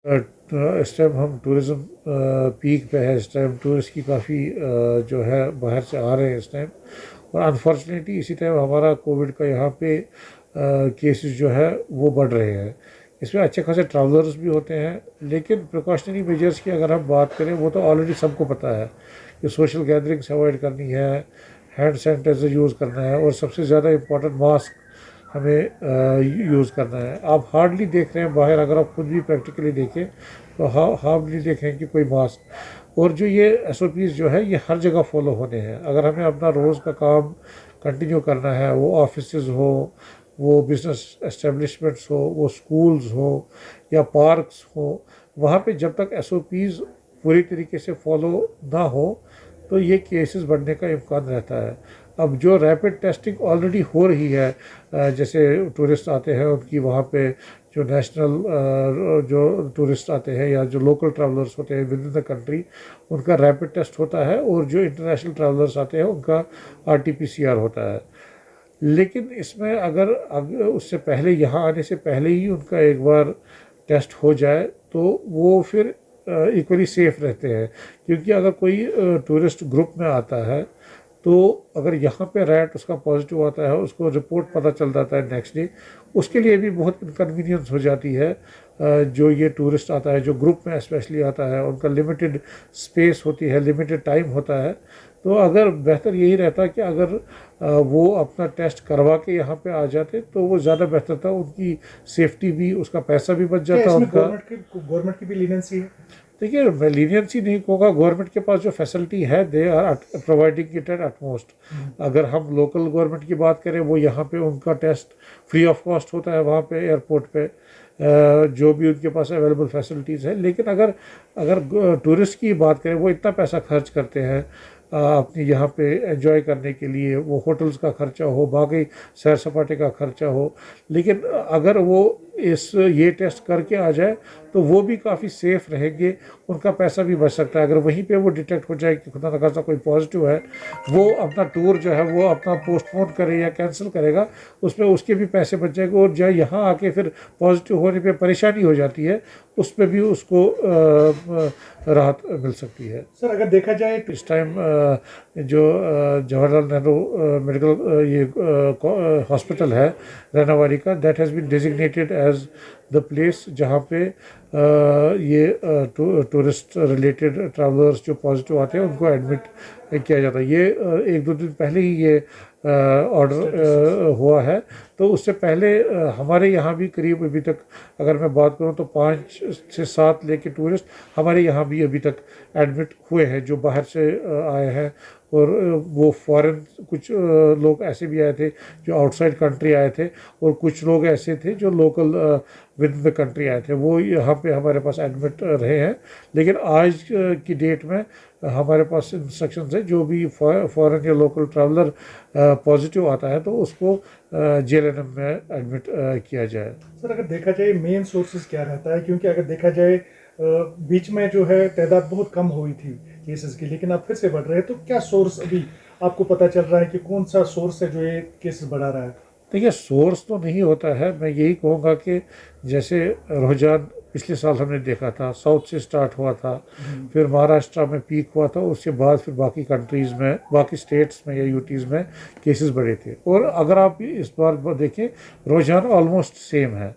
इस टाइम हम tourism peak पे है। इस टाइम टूरिस्ट की काफ़ी जो है बाहर से आ रहे हैं इस टाइम। और अनफॉर्चुनेटली इसी टाइम हमारा कोविड का यहाँ पे केसेस जो है वो बढ़ रहे हैं। इसमें अच्छे खासे ट्रैवलर्स भी होते हैं, लेकिन प्रिकॉशनरी मेजर्स की अगर हम बात करें वो तो ऑलरेडी सबको पता है कि सोशल गैदरिंग्स अवॉइड करनी है, हैंड सैनिटाइज़र यूज़ करना है, और सबसे ज़्यादा इम्पॉर्टेंट मास्क हमें यूज़ करना है। आप हार्डली देख रहे हैं बाहर, अगर आप खुद भी प्रैक्टिकली देखें तो हार्डली देखें कि कोई मास्क। और जो ये SOPs जो है ये हर जगह फॉलो होने हैं। अगर हमें अपना रोज़ का काम कंटिन्यू करना है, वो ऑफिसेज हो, वो बिज़नेस एस्टेब्लिशमेंट्स हो, वो स्कूल्स हो या पार्क्स हो, वहाँ पे जब तक SOPs पूरी तरीके से फॉलो ना हो तो ये केसेस बढ़ने का इम्कान रहता है। अब जो रैपिड टेस्टिंग ऑलरेडी हो रही है, जैसे टूरिस्ट आते हैं उनकी वहाँ पे जो नेशनल जो टूरिस्ट आते हैं या जो लोकल ट्रैवलर्स होते हैं विद इन द कंट्री, उनका रैपिड टेस्ट होता है, और जो इंटरनेशनल ट्रैवलर्स आते हैं उनका RT-PCR होता है। लेकिन इसमें अगर उससे पहले, यहाँ आने से पहले ही उनका एक बार टेस्ट हो जाए तो वो फिर इक्वली सेफ रहते हैं। क्योंकि अगर कोई टूरिस्ट ग्रुप में आता है तो अगर यहाँ पे रैट उसका पॉजिटिव आता है, उसको रिपोर्ट पता चल जाता है नेक्स्ट डे, उसके लिए भी बहुत इनकन्वीनियंस हो जाती है। जो ये टूरिस्ट आता है, जो ग्रुप में स्पेशली आता है, उनका लिमिटेड स्पेस होती है, लिमिटेड टाइम होता है। तो अगर बेहतर यही रहता कि अगर वो अपना टेस्ट करवा के यहाँ पे आ जाते तो वो ज़्यादा बेहतर था। उनकी सेफ्टी भी, उसका पैसा भी बच जाता उनका। गवर्नमेंट की भी लीनेंसी है? देखिए, मैं लीनियंसी नहीं कहूँगा। गवर्नमेंट के पास जो फैसिलिटी है they are providing it at utmost. अगर हम लोकल गवर्नमेंट की बात करें, वो यहाँ पे उनका टेस्ट फ्री ऑफ कॉस्ट होता है वहाँ पे एयरपोर्ट पे, जो भी उनके पास अवेलेबल फैसिलिटीज़ है। लेकिन अगर अगर टूरिस्ट की बात करें, वो इतना पैसा खर्च करते हैं अपनी यहाँ पे एंजॉय करने के लिए, वो होटल्स का खर्चा हो, बाकी सैर सपाटे का खर्चा हो। लेकिन अगर वो ये टेस्ट करके आ जाए तो वो भी काफ़ी सेफ़ रहेंगे, उनका पैसा भी बच सकता है। अगर वहीं पे वो डिटेक्ट हो जाए कि खुदा न खास्ता कोई पॉजिटिव है, वो अपना टूर जो है वो अपना पोस्टपोन करे या कैंसिल करेगा, उसमें उसके भी पैसे बच जाएंगे। और जो यहाँ आके फिर पॉजिटिव होने पे परेशानी हो जाती है, उस पर भी उसको राहत मिल सकती है। सर, अगर देखा जाए तो इस टाइम जो जवाहरलाल नेहरू मेडिकल ये हॉस्पिटल है रैनावाड़ी का, that has been designated as the place जहाँ पे ये टूरिस्ट रिलेटेड ट्रैवलर्स जो पॉजिटिव आते हैं उनको एडमिट किया जाता है। ये 1-2 दिन पहले ही ये ऑर्डर हुआ है। तो उससे पहले हमारे यहाँ भी करीब अभी तक अगर मैं बात करूँ तो 5 से 7 लेके टूरिस्ट हमारे यहाँ भी अभी तक एडमिट हुए हैं जो बाहर से आए हैं। और वो फॉरेन कुछ लोग ऐसे भी आए थे जो आउटसाइड कंट्री आए थे, और कुछ लोग ऐसे थे जो local with in the country आए थे, वो यहाँ पे हमारे पास एडमिट रहे हैं। लेकिन आज की डेट में हमारे पास इंस्ट्रक्शंस है, जो भी फॉरेन या लोकल ट्रैवलर पॉजिटिव आता है तो उसको JLNM में एडमिट किया जाए। सर, अगर देखा जाए मेन सोर्सेज क्या रहता है, क्योंकि अगर देखा जाए बीच में जो है तादाद बहुत कम हुई थी केसेस की, लेकिन अब फिर से बढ़ रहे हैं, तो क्या सोर्स अभी आपको पता चल रहा है कि कौन सा सोर्स है जो ये केसेस बढ़ा रहा है? देखिए, सोर्स तो नहीं होता है। मैं यही कहूँगा कि जैसे रुझान पिछले साल हमने देखा था, साउथ से स्टार्ट हुआ था, फिर महाराष्ट्र में पीक हुआ था, उसके बाद फिर बाकी कंट्रीज़ में, बाकी स्टेट्स में या यूटीज़ में केसेस बढ़े थे। और अगर आप इस बार देखें, रुझान ऑलमोस्ट सेम है।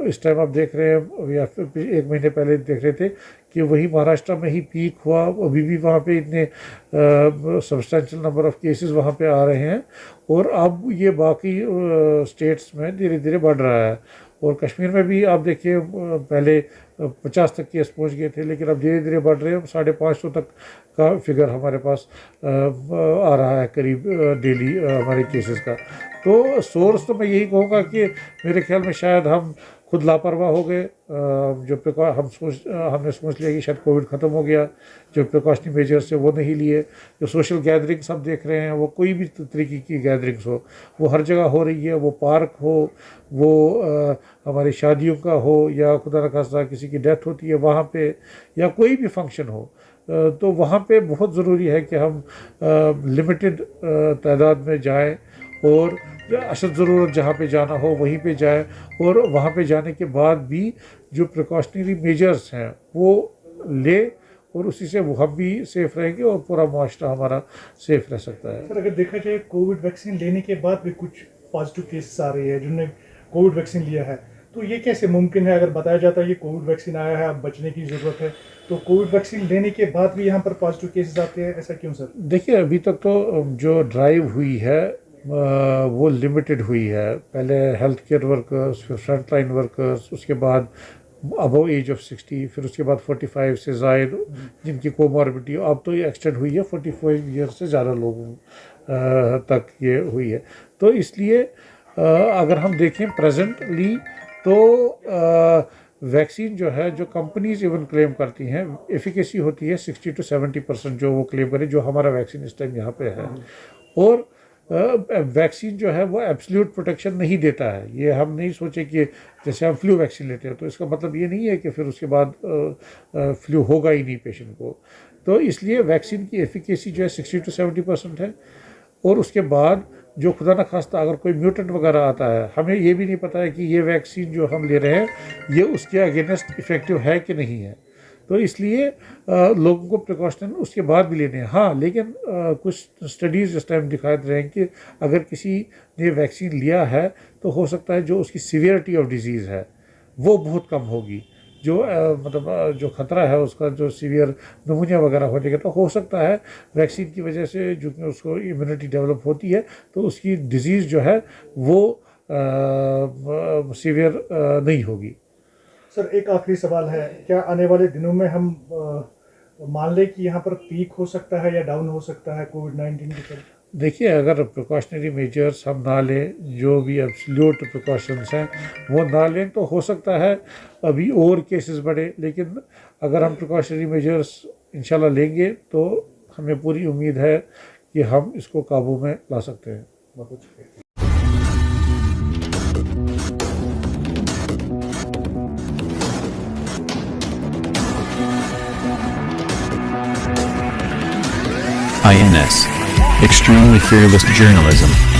इस टाइम आप देख रहे हैं या फिर 1 महीने पहले देख रहे थे कि वही महाराष्ट्र में ही पीक हुआ। अभी भी वहाँ पे इतने सब्सटेंशियल नंबर ऑफ केसेस वहाँ पे आ रहे हैं, और अब ये बाकी स्टेट्स में धीरे धीरे बढ़ रहा है। और कश्मीर में भी आप देखिए, पहले 50 तक केस पहुँच गए थे, लेकिन अब धीरे धीरे बढ़ रहे हैं। 550 तक का फिगर हमारे पास आ रहा है करीब डेली हमारे केसेस का। तो सोर्स तो मैं यही कहूँगा कि मेरे ख्याल में शायद हम खुद लापरवाह हो गए। जो हमने सोच लिया कि शायद कोविड ख़त्म हो गया, जो प्रिकॉशनरी मेजर्स है वो नहीं लिए। जो सोशल गैदरिंग्स हम देख रहे हैं, वो कोई भी तरीके की गैदरिंग्स हो, वो हर जगह हो रही है। वो पार्क हो, वो हमारी शादियों का हो, या खुदा न खास्ता किसी की डेथ होती है वहाँ पे, या कोई भी फंक्शन हो, तो वहाँ पे बहुत ज़रूरी है कि हम लिमिटेड तादाद में जाएं और अशद ज़रूरत जहाँ पे जाना हो वहीं पे जाए, और वहाँ पे जाने के बाद भी जो प्रिकॉशनरी मेजर्स हैं वो ले, और उसी से वो हम भी सेफ़ रहेंगे और पूरा मुआशरा हमारा सेफ़ रह सकता है। सर अगर देखा जाए कोविड वैक्सीन लेने के बाद भी कुछ पॉजिटिव केसेस आ रहे हैं जिन्होंने कोविड वैक्सीन लिया है, तो ये कैसे मुमकिन है? अगर बताया जाता है ये कोविड वैक्सीन आया है, अब बचने की ज़रूरत है, तो कोविड वैक्सीन लेने के बाद भी यहाँ पर पॉजिटिव केसेस आते हैं, ऐसा क्यों सर? देखिए, अभी तक तो जो ड्राइव हुई है वो लिमिटेड हुई है। पहले हेल्थ केयर वर्कर्स, फिर फ्रंट लाइन वर्कर्स, उसके बाद अबव एज ऑफ 60, फिर उसके बाद 45 से ज़ायद जिनकी कोमॉर्बिडिटी, अब तो ये एक्सटेंड हुई है 45 ईयर से ज़्यादा लोगों तक ये हुई है। तो इसलिए अगर हम देखें प्रेजेंटली तो वैक्सीन जो है, जो कंपनीज इवन क्लेम करती हैं, एफिकेसी होती है 60 to 70% जो वो क्लेम करें, जो हमारा वैक्सीन इस टाइम यहाँ पे है। और वैक्सीन जो है वो एब्सोल्यूट प्रोटेक्शन नहीं देता है। ये हम नहीं सोचे कि जैसे हम फ्लू वैक्सीन लेते हैं तो इसका मतलब ये नहीं है कि फिर उसके बाद फ्लू होगा ही नहीं पेशेंट को। तो इसलिए वैक्सीन की एफिकेसी जो है 60 to 70% है। और उसके बाद जो खुदा न खास्ता अगर कोई म्यूटेंट वगैरह आता है, हमें ये भी नहीं पता है कि ये वैक्सीन जो हम ले रहे हैं ये उसके अगेंस्ट इफ़ेक्टिव है कि नहीं है। तो इसलिए लोगों को प्रिकॉशन उसके बाद भी लेने हैं। हाँ, लेकिन कुछ स्टडीज़ इस टाइम दिखा रहे हैं कि अगर किसी ने वैक्सीन लिया है तो हो सकता है जो उसकी सीवियरिटी ऑफ डिजीज़ है वो बहुत कम होगी। जो मतलब जो ख़तरा है उसका, जो सीवियर निमोनिया वगैरह होने का, तो हो सकता है वैक्सीन की वजह से जो उसको इम्यूनिटी डेवलप होती है तो उसकी डिज़ीज़ जो है वो सीवियर नहीं होगी। सर एक आखिरी सवाल है, क्या आने वाले दिनों में हम मान लें कि यहाँ पर पीक हो सकता है या डाउन हो सकता है कोविड-19 के चलते? देखिए, अगर प्रिकॉशनरी मेजर्स हम ना लें, जो भी एब्सोल्यूट प्रिकॉशंस हैं वो ना लें, तो हो सकता है अभी और केसेस बढ़े। लेकिन अगर हम प्रिकॉशनरी मेजर्स इंशाल्लाह लेंगे तो हमें पूरी उम्मीद है कि हम इसको काबू में ला सकते हैं। बहुत शुक्रिया। INS. Extremely fearless journalism.